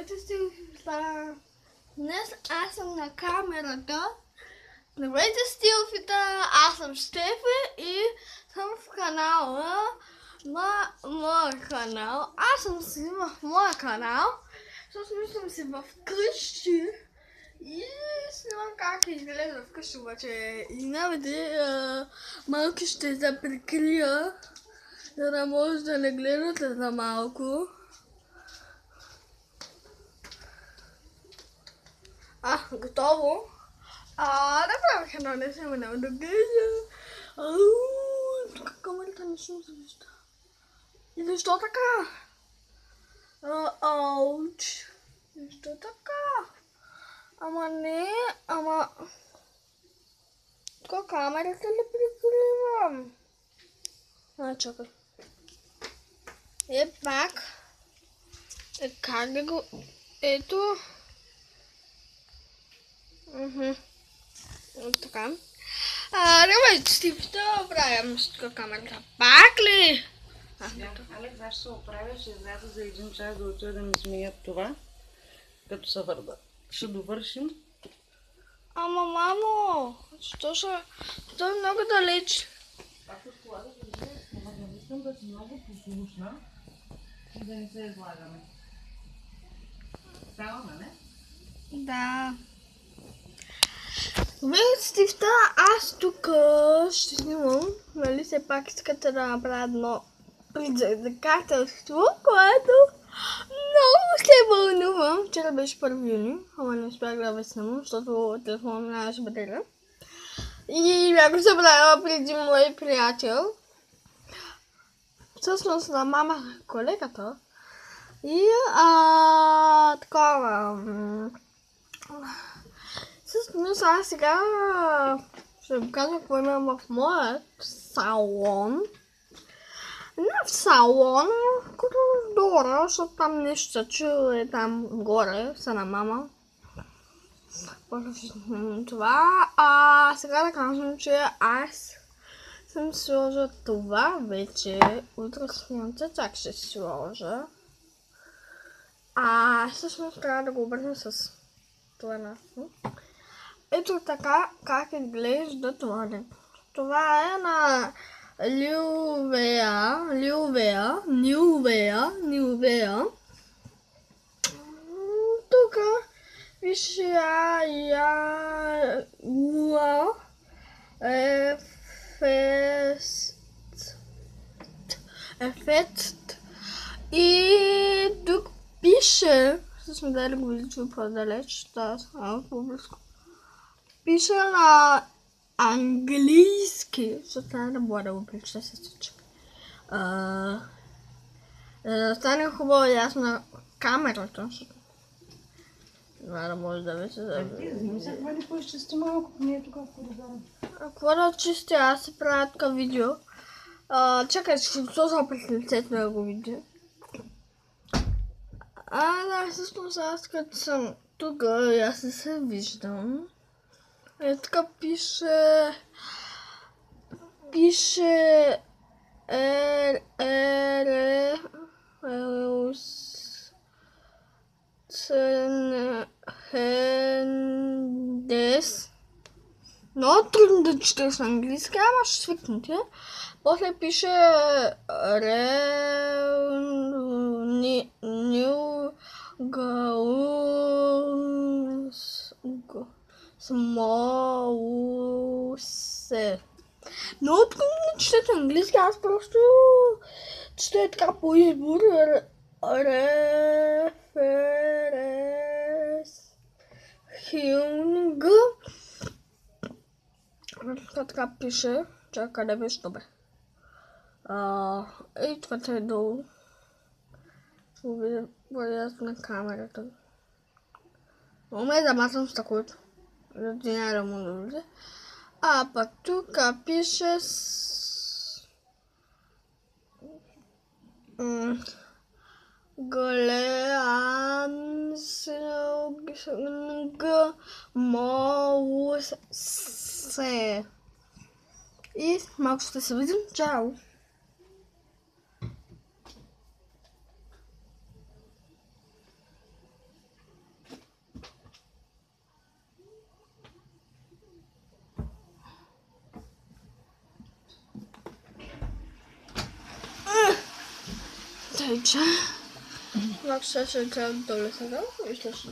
Здравейте, днес аз съм на камерата. Здравейте, Стилфита! Аз съм Штефи и съм в канала на моя канал. Аз съм си в моя канал, защото съм си в къщи и снимам как изглежда вкъщи, обаче изнавайте малко ще се прикрия, за да може да не гледате за малко. Готово. Направих едно нещо, няма да гледа. Тук камерата не се вижда. И защо така? Ауч. Защо така? Ама не, тук камерата ли прикривам? Чакай. Пак. Как да го... Ето. Така. Давайте, Стивта, правим тук камерата. Пак ли? Алекс, аз ще се оправя, ще изляза за един час да отида да ми сменят това, като се върда. Ще довършим. Ама, мамо, що е много далеч. Ако с колата да видя, ама не искам да си много послушна и да не се излагаме. Ставаме, не? Да. Вие, Стивта, аз тук ще снимам, нали, все пак искате да направя едно предизвикателство, което много се вълнувам. Вчера беше 1 юни, ама не успях да ви снимам, защото телефонът ми нямаше батерия. И бях го събрала преди мой приятел. Всъщност на мама колегата. И такова... Всъщност аз сега ще ви кажа какво имам в моят салон. Не в салон, като долу, защото там нещо се чуе там горе, са на мама. Това. Сега да кажем, че аз съм сложа това вече. Утре слънце, чак ще сложа. Всъщност трябва да го обърнем с това нещо. Ето така как изглежда това. Това е на Нювея. Тук пише ефект. И тук пише, всъщност да ли го видите по-далеч, по-близко. Пише на английски, защото трябва да бъде да го прочета се случи. Стане хубаво ясно на камерата, защото това да може да ви се завиде. Не се хвали по-изчисти малко, не е тук в коридора. Какво да чистя? Аз се правя така видео. Чакай, ще го сложа пред лицето да го видя. Да, всъщност аз като съм тук, аз не се виждам. Така пише Хендес. Много трудно да четеш на английски, ама ще свикнете. После пише Смоусе. Много трудно да четеш на английски, аз просто чета така по избор. Реферес Хюнг. Така пише. Чакай, къде беше добре. И това е долу. Ще го видя по-ясно на камерата. Ме замазвам стъклото. За да не му да видя. Пък тук пише Моусе. И малко ще се видим. Чао! Pamiętajcie, jak chcecie do lechera, myślę, że